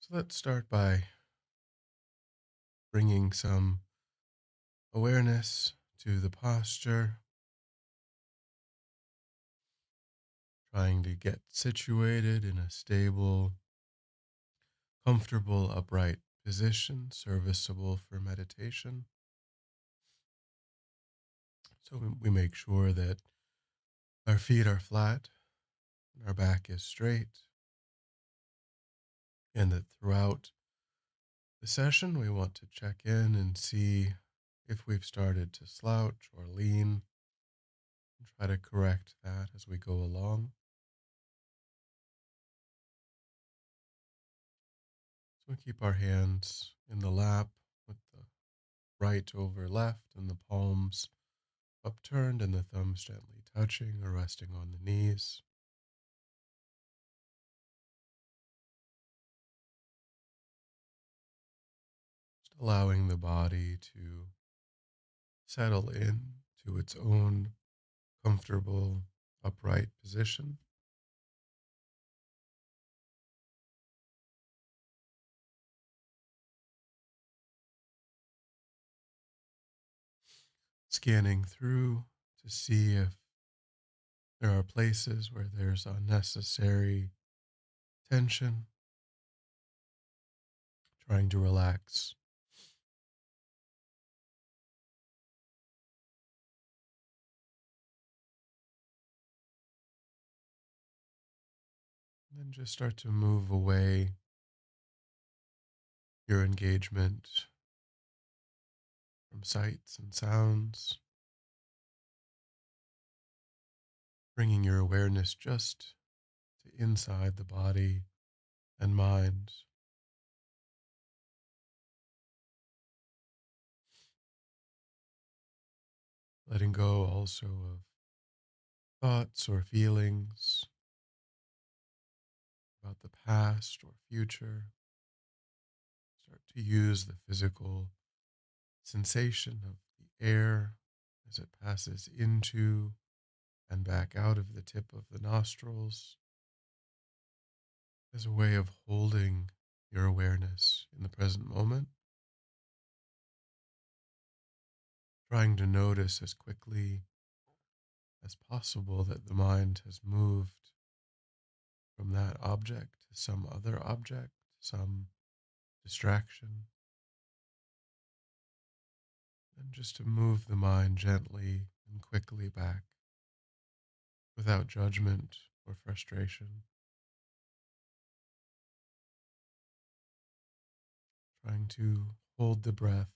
So let's start by bringing some awareness to the posture, trying to get situated in a stable, comfortable, upright position, serviceable for meditation. So we make sure that our feet are flat and our back is straight, and that throughout the session we want to check in and see if we've started to slouch or lean and try to correct that as we go along. So we keep our hands in the lap with the right over left and the palms upturned and the thumbs gently touching or resting on the knees. Just allowing the body to settle in to its own comfortable upright position. Scanning through to see if there are places where there's unnecessary tension, trying to relax. And then just start to move away your engagement from sights and sounds, bringing your awareness just to inside the body and mind, letting go also of thoughts or feelings about the past or future. Start to use the physical sensation of the air as it passes into and back out of the tip of the nostrils as a way of holding your awareness in the present moment, trying to notice as quickly as possible that the mind has moved from that object to some other object, some distraction, and just to move the mind gently and quickly back without judgment or frustration, trying to hold the breath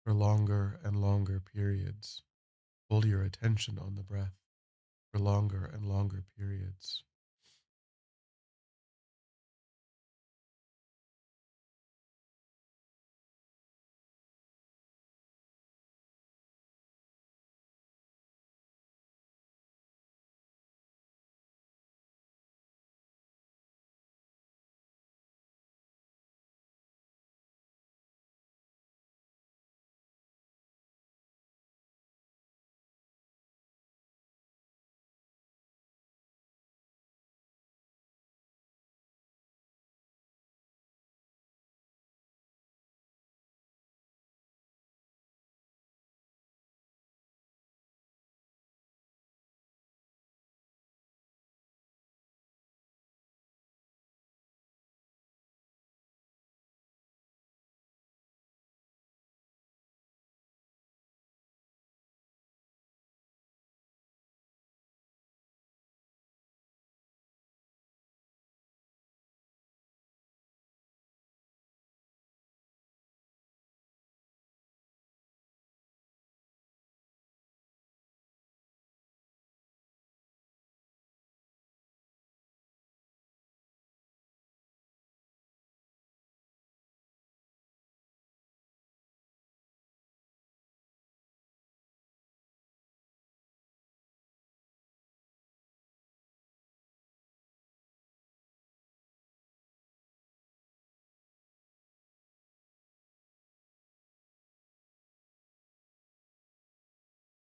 for longer and longer periods. Hold your attention on the breath for longer and longer periods.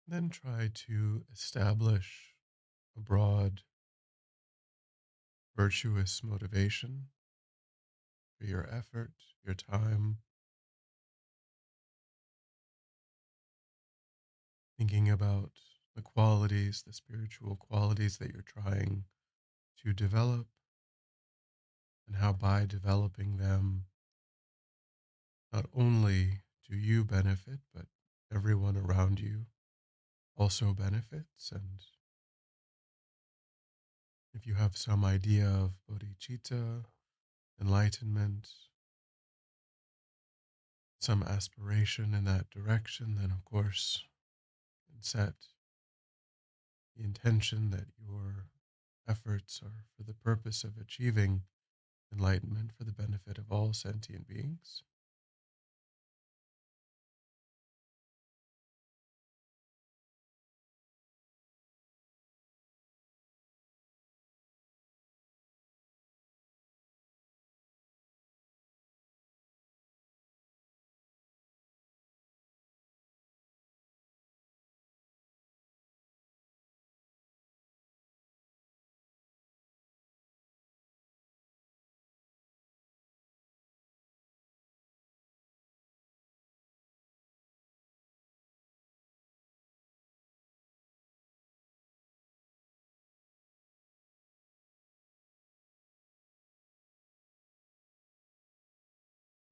Then try to establish a broad, virtuous motivation for your effort, your time, thinking about the qualities, the spiritual qualities that you're trying to develop, and how by developing them, not only do you benefit, but everyone around you also benefits. And if you have some idea of bodhicitta, enlightenment, some aspiration in that direction, then of course you can set the intention that your efforts are for the purpose of achieving enlightenment for the benefit of all sentient beings.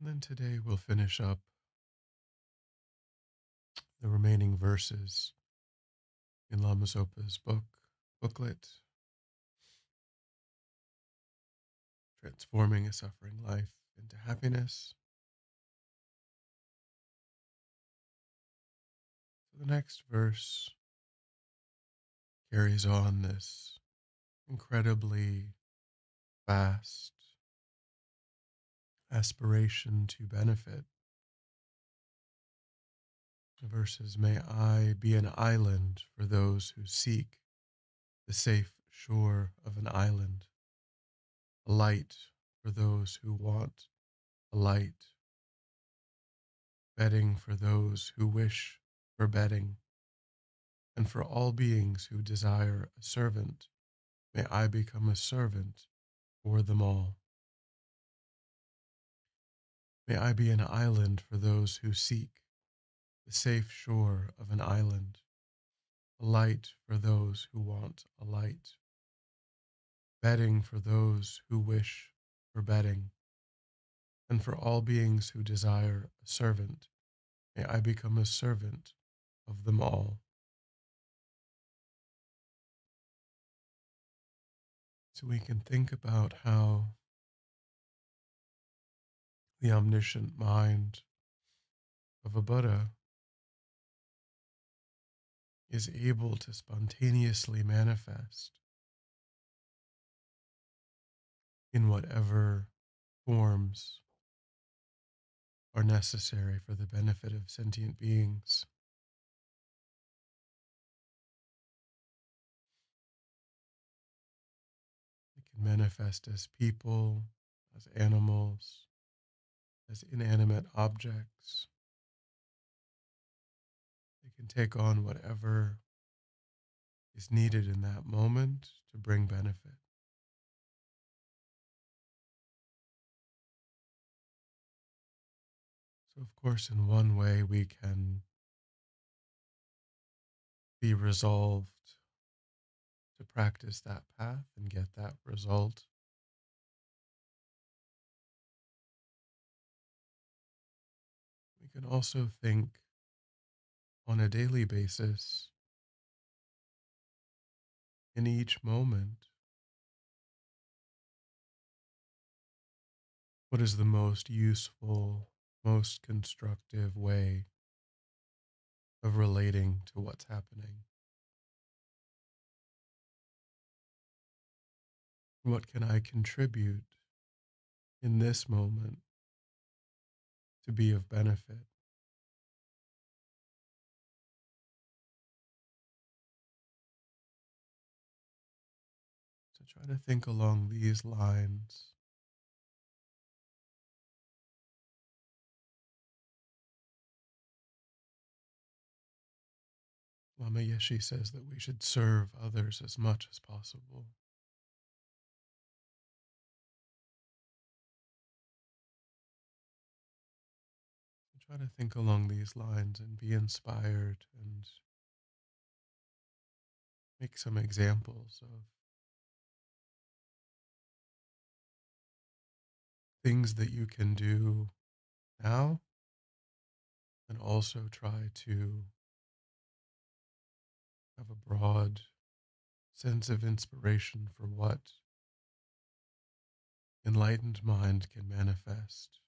And then today we'll finish up the remaining verses in Lama Zopa's booklet, Transforming a Suffering Life into Happiness. So the next verse carries on this incredibly vast aspiration to benefit. The verses, may I be an island for those who seek the safe shore of an island, a light for those who want a light, bedding for those who wish for bedding, and for all beings who desire a servant, may I become a servant for them all. May I be an island for those who seek the safe shore of an island, a light for those who want a light, bedding for those who wish for bedding, and for all beings who desire a servant, may I become a servant of them all. So we can think about how the omniscient mind of a Buddha is able to spontaneously manifest in whatever forms are necessary for the benefit of sentient beings. It can manifest as people, as animals, as inanimate objects. It can take on whatever is needed in that moment to bring benefit. So, of course, in one way, we can be resolved to practice that path and get that result. We can also think on a daily basis, in each moment, what is the most useful, most constructive way of relating to what's happening? What can I contribute in this moment to be of benefit? So try to think along these lines. Lama Yeshe says that we should serve others as much as possible. try to think along these lines and be inspired and make some examples of things that you can do now, and also try to have a broad sense of inspiration for what enlightened mind can manifest.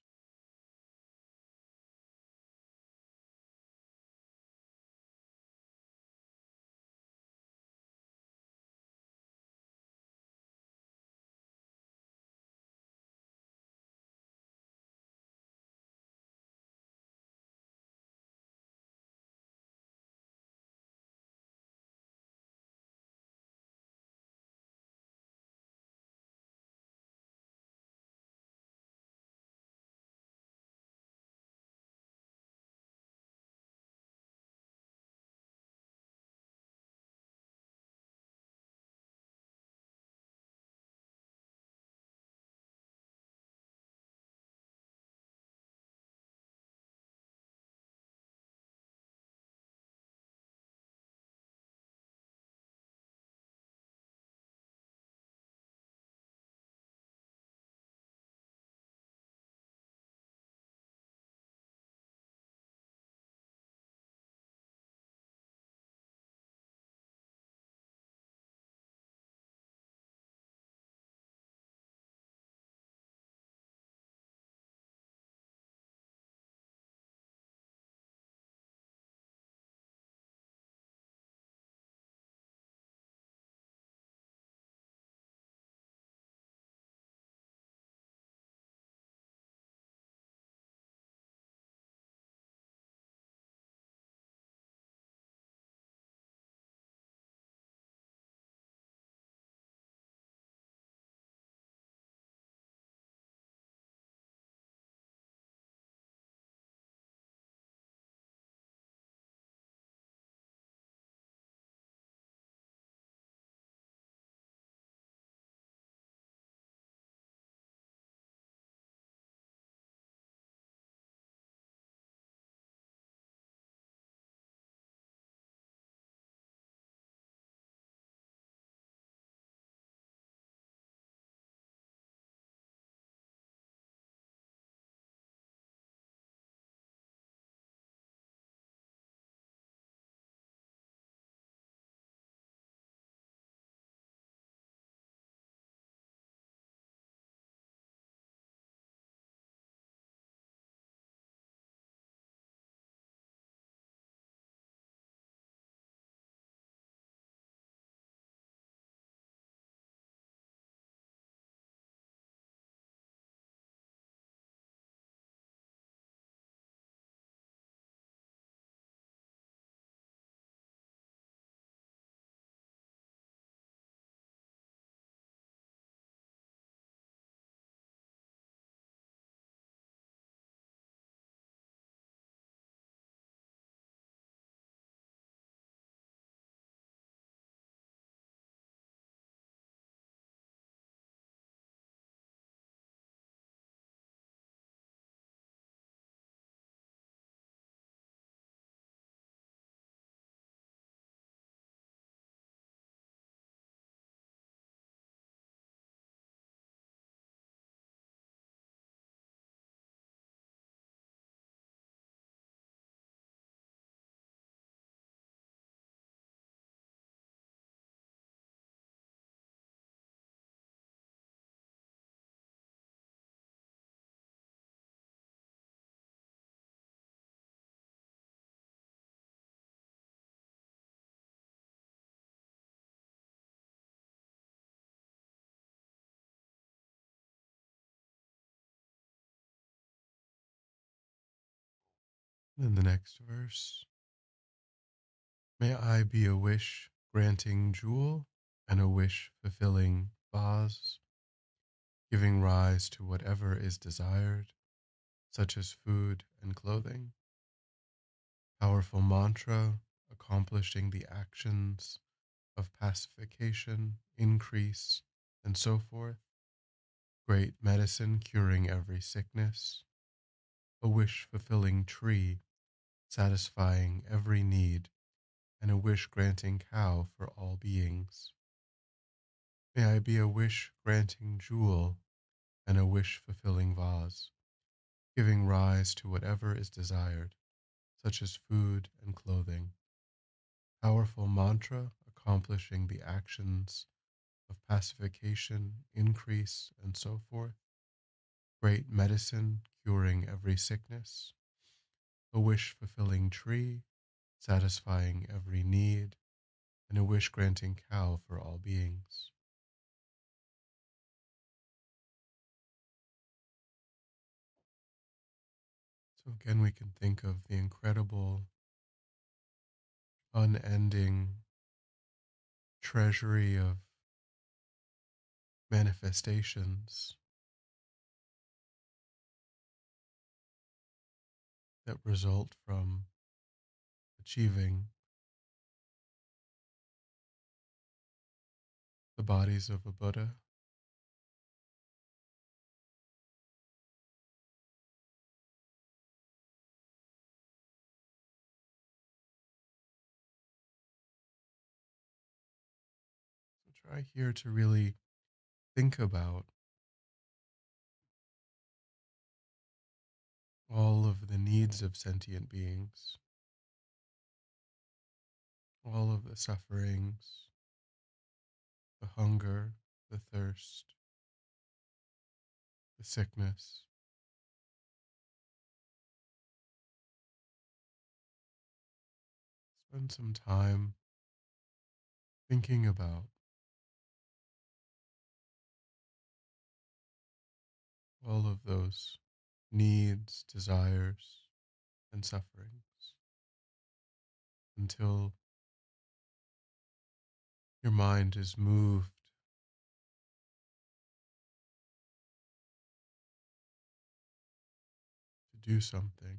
In the next verse, may I be a wish granting jewel and a wish fulfilling vase, giving rise to whatever is desired, such as food and clothing. Powerful mantra accomplishing the actions of pacification, increase, and so forth. Great medicine curing every sickness. a wish fulfilling tree, satisfying every need, and a wish granting cow for all beings. May I be a wish granting jewel and a wish fulfilling vase, giving rise to whatever is desired, such as food and clothing. Powerful mantra accomplishing the actions of pacification, increase, and so forth. Great medicine curing every sickness. A wish fulfilling tree, satisfying every need, and a wish granting cow for all beings. So again, we can think of the incredible, unending treasury of manifestations that result from achieving the bodies of a Buddha. So try here to really think about all of the needs of sentient beings, all of the sufferings, the hunger, the thirst, the sickness. Spend some time thinking about all of those needs, desires, and sufferings until your mind is moved to do something.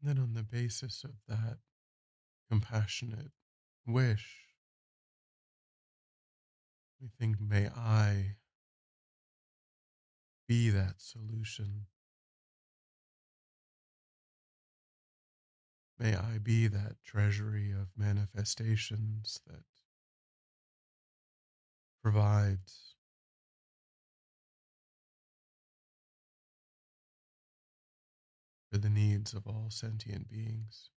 And then, on the basis of that compassionate wish, we think, may I be that solution? May I be that treasury of manifestations that provides for the needs of all sentient beings.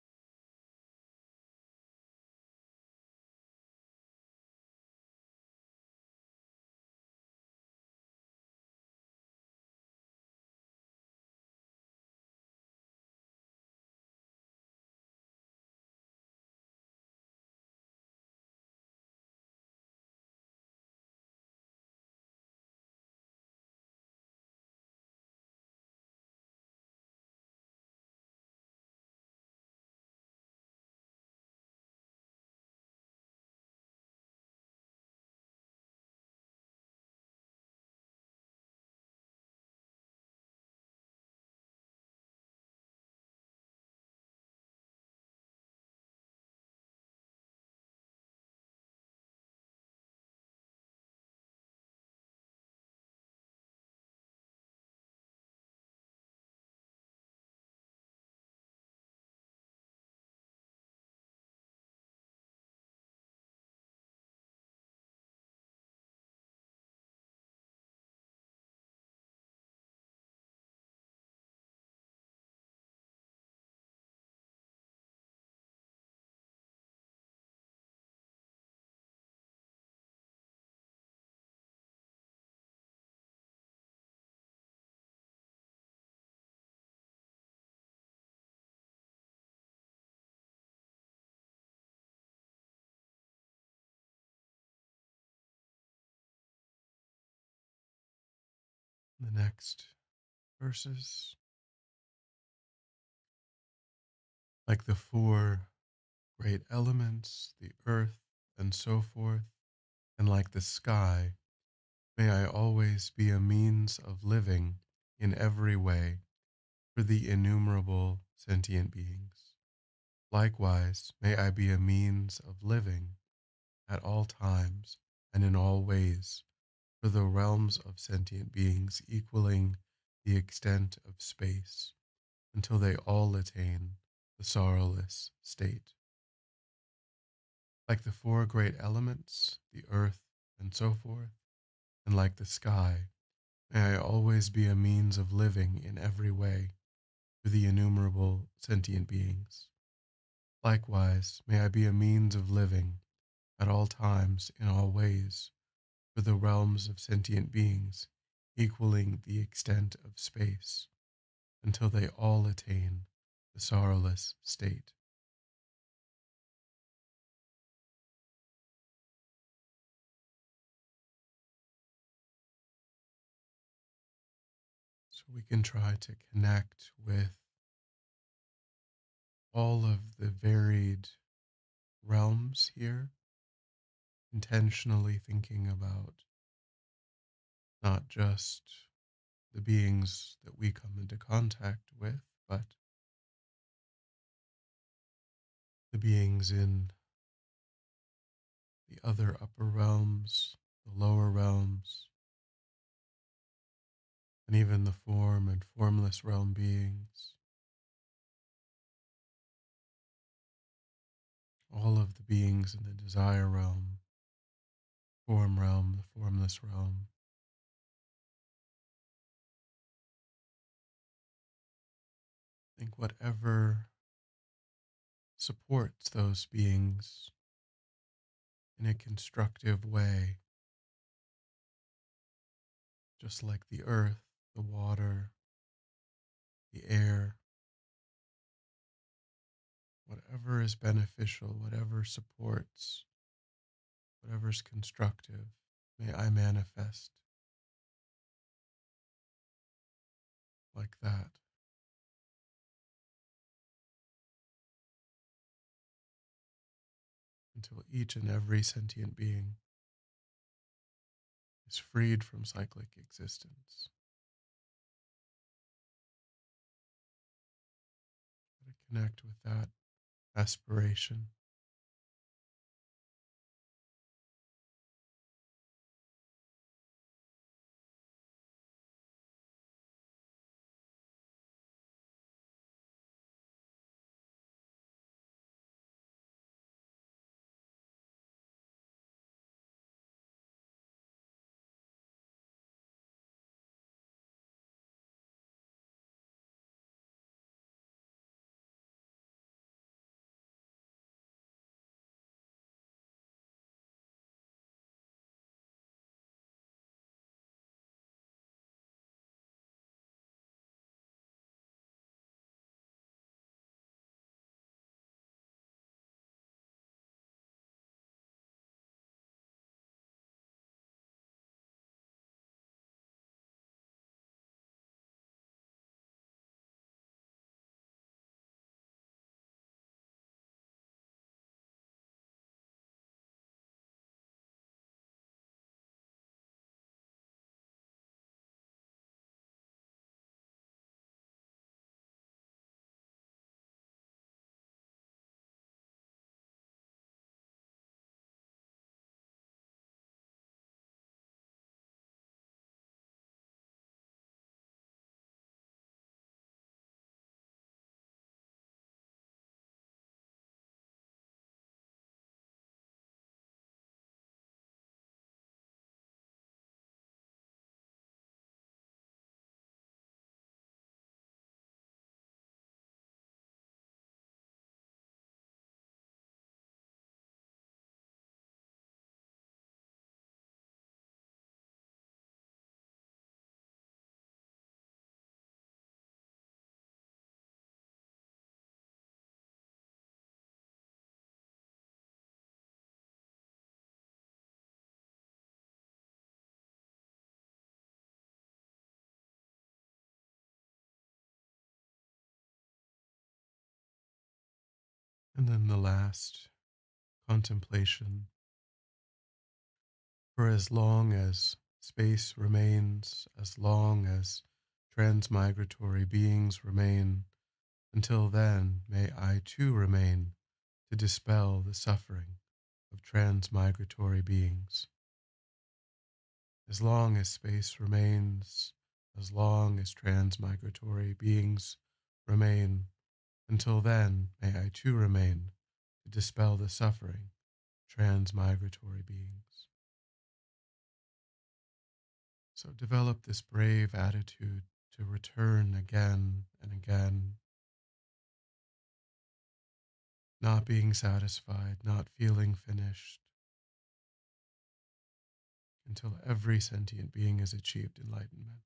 The next verses, like the four great elements, the earth and so forth, and like the sky, may I always be a means of living in every way for the innumerable sentient beings. Likewise, may I be a means of living at all times and in all ways for the realms of sentient beings equaling the extent of space until they all attain the sorrowless state. Like the four great elements, the earth and so forth, and like the sky, may I always be a means of living in every way for the innumerable sentient beings. Likewise, may I be a means of living at all times in all ways for the realms of sentient beings equaling the extent of space until they all attain the sorrowless state. So we can try to connect with all of the varied realms here, intentionally thinking about not just the beings that we come into contact with, but the beings in the other upper realms, the lower realms, and even the form and formless realm beings, all of the beings in the desire realm, form realm, the formless realm. I think whatever supports those beings in a constructive way, just like the earth, the water, the air, whatever is beneficial, whatever supports, whatever's constructive, may I manifest like that until each and every sentient being is freed from cyclic existence. Try to connect with that aspiration. And then the last contemplation: for as long as space remains, as long as transmigratory beings remain, until then may I too remain to dispel the suffering of transmigratory beings. As long as space remains, as long as transmigratory beings remain, until then may I too remain to dispel the suffering of transmigratory beings. So develop this brave attitude to return again and again, not being satisfied, not feeling finished, until every sentient being has achieved enlightenment.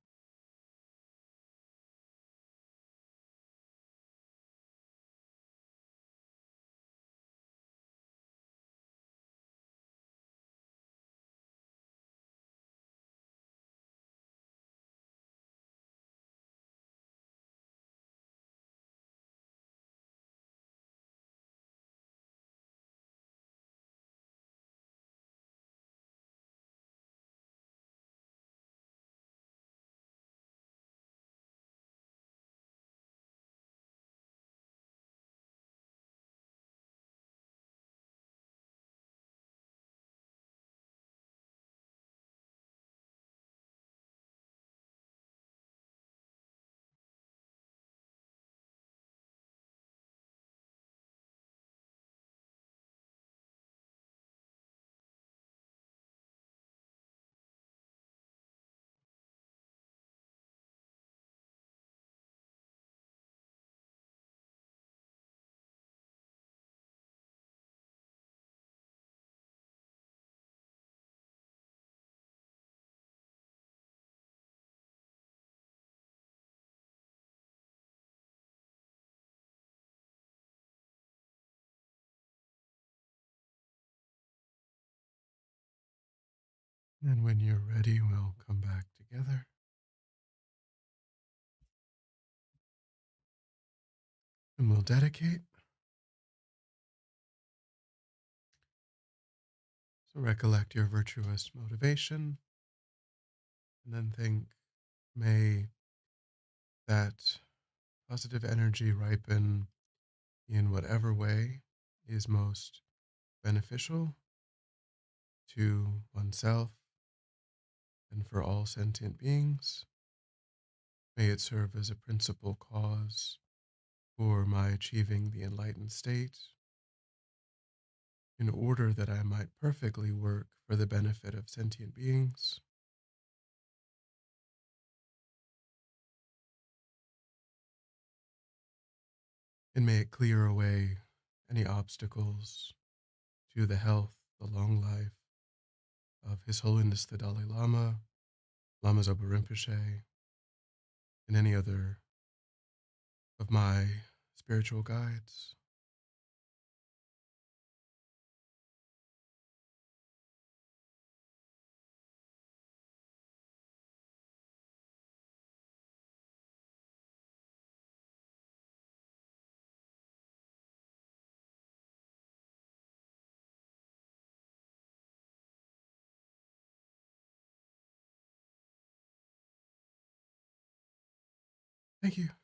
And when you're ready, we'll come back together and we'll dedicate. So recollect your virtuous motivation and then think, may that positive energy ripen in whatever way is most beneficial to oneself and for all sentient beings. May it serve as a principal cause for my achieving the enlightened state, in order that I might perfectly work for the benefit of sentient beings. And may it clear away any obstacles to the health, the long life of His Holiness the Dalai Lama, Lama Zopa Rinpoche, and any other of my spiritual guides. Thank you.